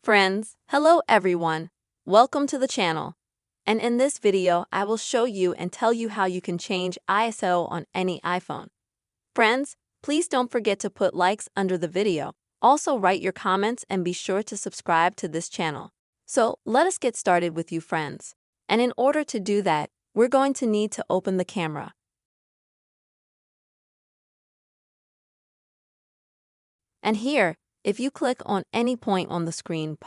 Friends, hello everyone. Welcome to the channel. And in this video, I will show you and tell you how you can change ISO on any iPhone. Friends, please don't forget to put likes under the video. Also write your comments and be sure to subscribe to this channel. So let us get started with you friends. And in order to do that, we're going to need to open the camera. And here, if you click on any point on the screen,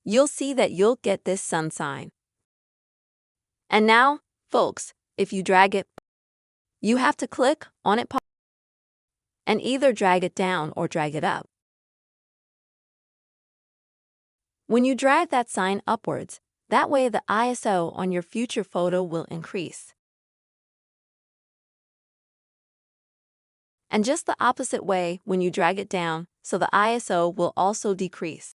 you'll see that you'll get this sun sign. And now, folks, if you drag it, you have to click on it and either drag it down or drag it up. When you drag that sign upwards, that way the ISO on your future photo will increase. And just the opposite way when you drag it down, so the ISO will also decrease.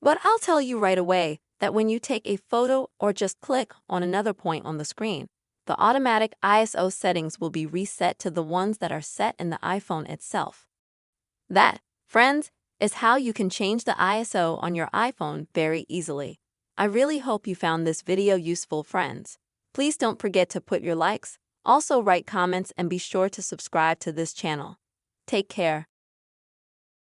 But I'll tell you right away that when you take a photo or just click on another point on the screen, the automatic ISO settings will be reset to the ones that are set in the iPhone itself. That, friends, is how you can change the ISO on your iPhone very easily. I really hope you found this video useful, friends. Please don't forget to put your likes, also write comments and be sure to subscribe to this channel. Take care.